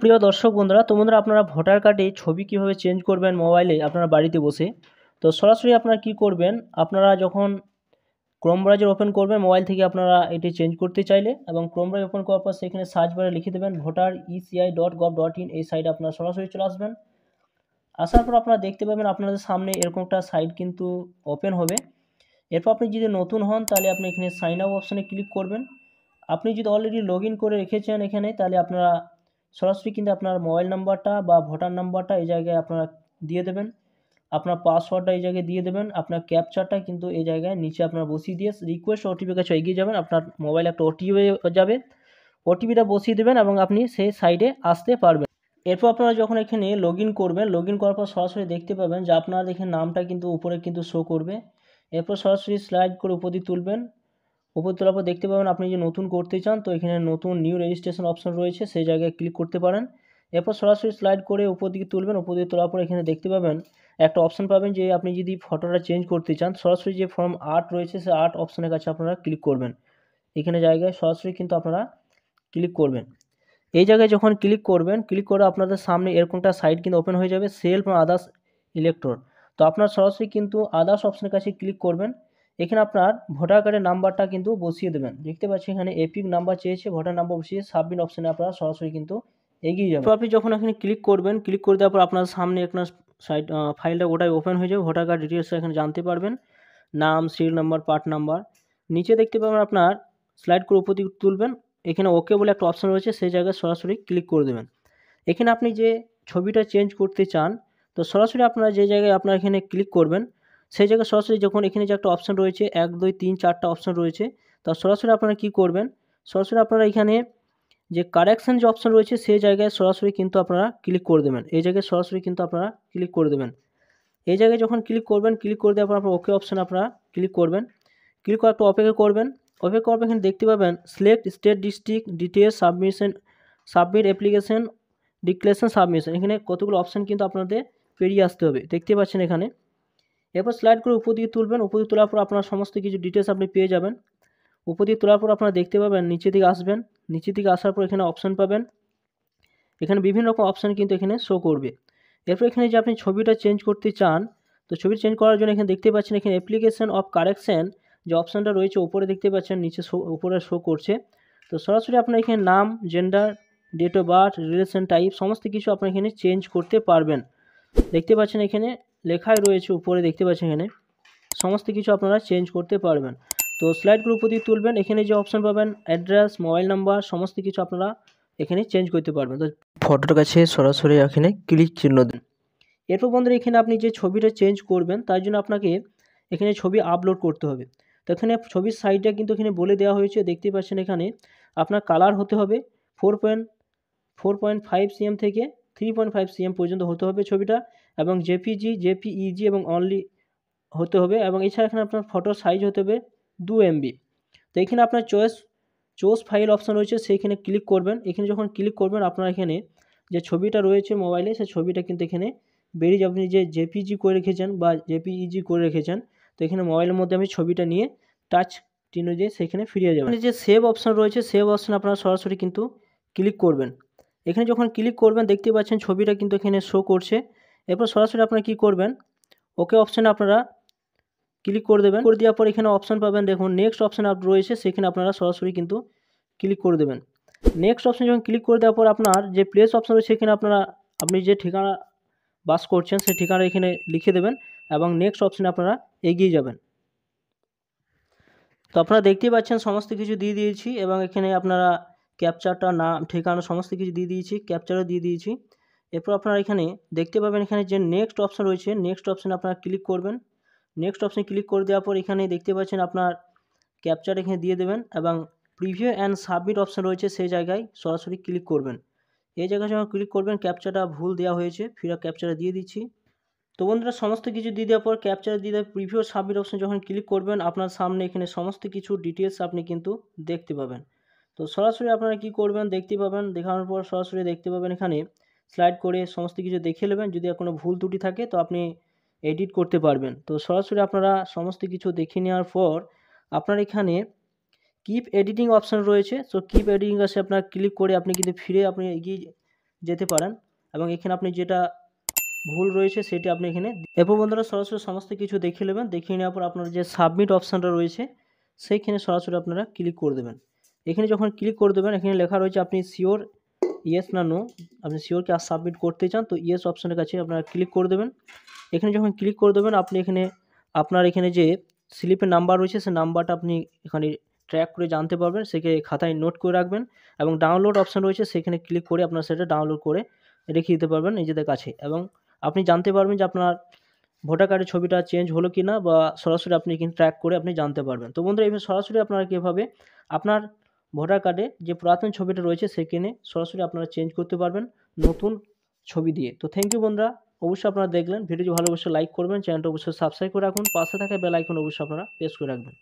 প্রিয় দর্শক বন্ধুরা, তো বন্ধুরা আপনারা ভোটার কার্ডে ছবি কিভাবে চেঞ্জ করবেন মোবাইলে আপনারা বাড়িতে বসে। তো সরাসরি আপনারা কি করবেন, আপনারা যখন ক্রোম ব্রাউজার ওপেন করবেন মোবাইল থেকে আপনারা এটি চেঞ্জ করতে চাইলে, এবং ক্রোম ব্রাউজার ওপেন করার পর সেখানে সার্চ বারে লিখে দেবেন voter.eci.gov.in। এই সাইটে আপনারা সরাসরি চলে আসবেন। আসার পর আপনারা দেখতে পাবেন আপনাদের সামনে এরকম একটা সাইট কিন্তু ওপেন হবে। এরপর আপনি যদি নতুন হন তাহলে আপনি এখানে সাইন আপ অপশানে ক্লিক করবেন। আপনি যদি অলরেডি লগ ইন করে রেখেছেন এখানে, তাহলে আপনারা সরাসরি কিন্তু আপনার মোবাইল নাম্বারটা বা ভোটার নাম্বারটা এই জায়গায় আপনারা দিয়ে দেবেন, আপনার পাসওয়ার্ডটা এই জায়গায় দিয়ে দেবেন, আপনার ক্যাপচারটা কিন্তু এই জায়গায় নিচে আপনারা বসিয়ে দিয়ে রিকোয়েস্ট ওটিপি কাছে এগিয়ে যাবেন। আপনার মোবাইলে একটা ওটিপি যাবে, ওটিপিটা বসিয়ে দেবেন এবং আপনি সেই সাইডে আসতে পারবেন। এরপর আপনারা যখন এখানে লগ ইন করবেন, লগ ইন করার পর সরাসরি দেখতে পাবেন যে আপনার এখানে নামটা কিন্তু উপরে কিন্তু শো করবে। এরপর সরাসরি স্লাইড করে উপর দিয়ে তুলবেন। উপর তোলার পর দেখতে পাবেন আপনি যে নতুন করতে চান, তো এখানে নতুন নিউ রেজিস্ট্রেশন অপশন রয়েছে, সেই জায়গায় ক্লিক করতে পারেন। এরপর সরাসরি স্লাইড করে উপর দিকে তুলবেন। উপর দিকে তোলার পর এখানে দেখতে পাবেন একটা অপশন পাবেন যে আপনি যদি ফটোটা চেঞ্জ করতে চান, সরাসরি যে ফর্ম আর্ট রয়েছে সেই আর্ট অপশনের কাছে আপনারা ক্লিক করবেন। এখানে জায়গায় সরাসরি কিন্তু আপনারা ক্লিক করবেন। এই জায়গায় যখন ক্লিক করবেন, ক্লিক করে আপনাদের সামনে এরকমটা সাইট কিন্তু ওপেন হয়ে যাবে, সেলফ আদার্স ইলেক্টর। তো আপনার সরাসরি কিন্তু আদার্স অপশনের কাছে ক্লিক করবেন। এখানে আপনার ভোটার কার্ডের নাম্বারটা কিন্তু বসিয়ে দেবেন। দেখতে পাচ্ছেন এখানে এপিক নাম্বার চেয়েছে, ভোটার নাম্বার বসিয়ে সাবমিট অপশনে আপনারা সরাসরি কিন্তু এগিয়ে যাবেন। তো আপনি যখন এখানে ক্লিক করবেন, ক্লিক করে দেওয়ার পর আপনার সামনে একটা সাইট ফাইলটা ওটাই ওপেন হয়ে যাবে। ভোটার কার্ড ডিটেলসটা এখানে জানতে পারবেন, নাম, সিরিয়াল নাম্বার, পার্ট নাম্বার। নিচে দেখতে পাবেন আপনার স্লাইড করে উপর দিকে তুলবেন, এখানে ওকে বলে একটা অপশন রয়েছে, সেই জায়গায় সরাসরি ক্লিক করে দেবেন। এখানে আপনি যে ছবিটা চেঞ্জ করতে চান, তো সরাসরি আপনারা যে জায়গায় আপনারা এখানে ক্লিক করবেন, সেই জায়গায় সরাসরি যখন এখানে যে একটা অপশন রয়েছে 1 2 3 4টা অপশন রয়েছে, তা সরাসরি আপনারা কি করবেন, সরাসরি আপনারা এখানে যে কারেকশন যে অপশন রয়েছে সেই জায়গায় সরাসরি কিন্তু আপনারা ক্লিক করে দেবেন। এই জায়গায় সরাসরি কিন্তু আপনারা ক্লিক করে দেবেন। এই জায়গায় যখন ক্লিক করবেন, ক্লিক করে দেওয়ার পর আপনার ওকে অপশানে আপনারা ক্লিক করবেন। ক্লিক করে একটু অপেক্ষা করবেন। অপেক্ষা করার পর এখানে দেখতে পাবেন select state district details submission, submit application, declaration submission. এখানে কতগুলো অপশান কিন্তু আপনাদের পেরিয়ে আসতে হবে, দেখতে পাচ্ছেন এখানে। এরপর স্লাইড করে উপর দিকে তুলবেন। উপর দিকে তোলার পর আপনার সমস্ত কিছু ডিটেলস আপনি পেয়ে যাবেন। উপর দিকে তোলার পর আপনারা দেখতে পাবেন নিচে দিকে আসবেন। নিচে দিকে আসার পর এখানে অপশান পাবেন, এখানে বিভিন্ন রকম অপশান কিন্তু এখানে শো করবে। এরপর এখানে যে আপনি ছবিটা চেঞ্জ করতে চান, তো ছবি চেঞ্জ করার জন্য এখানে দেখতে পাচ্ছেন এখানে অ্যাপ্লিকেশন অফ কারেকশন যে অপশানটা রয়েছে উপরে দেখতে পাচ্ছেন, নিচে উপরে শো করছে। তো সরাসরি আপনার এখানে নাম, gender, date of birth, relation type সমস্ত কিছু আপনার এখানে চেঞ্জ করতে পারবেন। দেখতে পাচ্ছেন এখানে লেখাই রয়েছে উপরে, দেখতে পাচ্ছেন এখানে সমস্ত কিছু আপনারা চেঞ্জ করতে পারবেন। তো স্লাইডগুলো উপর দিয়ে তুলবেন, এখানে যে অপশান পাবেন অ্যাড্রেস, মোবাইল নাম্বার সমস্ত কিছু আপনারা এখানে চেঞ্জ করতে পারবেন। তো ফটোর কাছে সরাসরি এখানে ক্লিক চিহ্ন দিন। এরপর বন্ধুরা এখানে আপনি যে ছবিটা চেঞ্জ করবেন তার জন্য আপনাকে এখানে ছবি আপলোড করতে হবে। তো এখানে ছবির সাইজটা কিন্তু এখানে বলে দেওয়া হয়েছে, দেখতে পাচ্ছেন এখানে আপনার কালার হতে হবে 4.5 cm থেকে 3.5 cm পর্যন্ত হতে হবে ছবিটা, এবং জেপিজি, জেপিইজি এবং অনলি হতে হবে, এবং এছাড়া এখানে আপনার ফটোর সাইজ হতে হবে 2 MB। তো এখানে আপনার চয়েস ফাইল অপশান রয়েছে, সেইখানে ক্লিক করবেন। এখানে যখন ক্লিক করবেন আপনার এখানে যে ছবিটা রয়েছে মোবাইলে সেই ছবিটা কিন্তু এখানে বেরিয়ে যাবে। আপনি যে জেপিজি করে রেখেছেন বা জেপিইজি করে রেখেছেন, তো এখানে মোবাইলের মধ্যে আমি ছবিটা নিয়ে টাচ চিহ্ন দিয়ে সেখানে ফিরিয়ে যাবেন। যে সেভ অপশান রয়েছে সেভ অপশান আপনারা সরাসরি কিন্তু ক্লিক করবেন। এখানে যখন ক্লিক করবেন দেখতে পাচ্ছেন ছবিটা কিন্তু এখানে শো করছে। এরপর সরাসরি আপনারা কী করবেন, ওকে অপশানে আপনারা ক্লিক করে দেবেন। করে দেওয়ার পর এখানে অপশান পাবেন, দেখুন নেক্সট অপশান রয়েছে, সেখানে আপনারা সরাসরি কিন্তু ক্লিক করে দেবেন। নেক্সট অপশান যখন ক্লিক করে দেওয়ার পর আপনার যে প্লেস অপশান রয়েছে সেখানে আপনি যে ঠিকানা বাস করছেন সেই ঠিকানা এখানে লিখে দেবেন এবং নেক্সট অপশানে আপনারা এগিয়ে যাবেন। তো আপনারা দেখতেই পাচ্ছেন সমস্ত কিছু দিয়ে দিয়েছি, এবং এখানে আপনারা ক্যাপচারটা, নাম, ঠিকানা সমস্ত কিছু দিয়ে দিয়েছি, ক্যাপচারও দিয়ে দিয়েছি। এরপর আপনারা এখানে দেখতে পাবেন এখানে যে নেক্সট অপশান রয়েছে, নেক্সট অপশানে আপনারা ক্লিক করবেন। নেক্সট অপশানে ক্লিক করে দেওয়ার পর এখানে দেখতে পাচ্ছেন আপনার ক্যাপচার এখানে দিয়ে দেবেন, এবং প্রিভিউ অ্যান্ড সাবমিট অপশান রয়েছে সেই জায়গায় সরাসরি ক্লিক করবেন। এই জায়গায় যখন ক্লিক করবেন ক্যাপচারটা ভুল দেওয়া হয়েছে, ফিরে ক্যাপচারটা দিয়ে দিচ্ছি। তো বন্ধুরা সমস্ত কিছু দিয়ে দেওয়ার পর ক্যাপচার দিয়ে দেওয়ার প্রিভিউ সাবমিট অপশন যখন ক্লিক করবেন আপনার সামনে এখানে সমস্ত কিছু ডিটেলস আপনি কিন্তু দেখতে পাবেন। তো সরাসরি আপনারা কি করবেন, দেখতে পাবেন, দেখানোর পর সরাসরি দেখতে পাবেন এখানে স্লাইড করে সমস্ত কিছু দেখে নেবেন। যদি কোনো ভুল ত্রুটি থাকে তো আপনি এডিট করতে পারবেন। তো সরাসরি আপনারা সমস্ত কিছু দেখে নেওয়ার পর আপনার এখানে কিপ এডিটিং অপশান রয়েছে, তো কিপ এডিটিং আছে আপনার ক্লিক করে আপনি কিন্তু ফিরে আপনি এগিয়ে যেতে পারেন এবং এখানে আপনি যেটা ভুল রয়েছে সেটি আপনি এখানে এরপর বন্ধুরা সরাসরি সমস্ত কিছু দেখিয়ে নেবেন। দেখিয়ে নেওয়ার পর আপনার যে সাবমিট অপশানটা রয়েছে সেইখানে সরাসরি আপনারা ক্লিক করে দেবেন। এখানে যখন ক্লিক করে দেবেন এখানে লেখা রয়েছে আপনি শিওর ইয়েস না নো, আপনি শিওর কি আর সাবমিট করতে চান, তো ইয়েস অপশানের কাছে আপনারা ক্লিক করে দেবেন। এখানে যখন ক্লিক করে দেবেন আপনি এখানে আপনার এখানে যে স্লিপের নাম্বার রয়েছে সেই নাম্বারটা আপনি এখানে ট্র্যাক করে জানতে পারবেন, সেকে খাতায় নোট করে রাখবেন এবং ডাউনলোড অপশান রয়েছে সেখানে ক্লিক করে আপনারা সেটা ডাউনলোড করে রেখে দিতে পারবেন নিজেদের কাছে এবং আপনি জানতে পারবেন যে আপনার ভোটার কার্ডের ছবিটা চেঞ্জ হলো কি না, বা সরাসরি আপনি কিন্তু ট্র্যাক করে আপনি জানতে পারবেন। তো বন্ধুরা এইভাবে সরাসরি আপনারা কীভাবে আপনার ভোটার কার্ডে যে পুরাতন ছবিটা রয়েছে সেখানে সরাসরি আপনারা চেঞ্জ করতে পারবেন নতুন ছবি দিয়ে। তো থ্যাংক ইউ বন্ধুরা, অবশ্যই আপনারা দেখলেন ভিডিওটি ভালো, অবশ্যই লাইক করবেন, চ্যানেলটা অবশ্যই সাবস্ক্রাইব করে রাখুন, পাশে থাকা বেল আইকন অবশ্যই আপনারা প্রেস করে রাখবেন।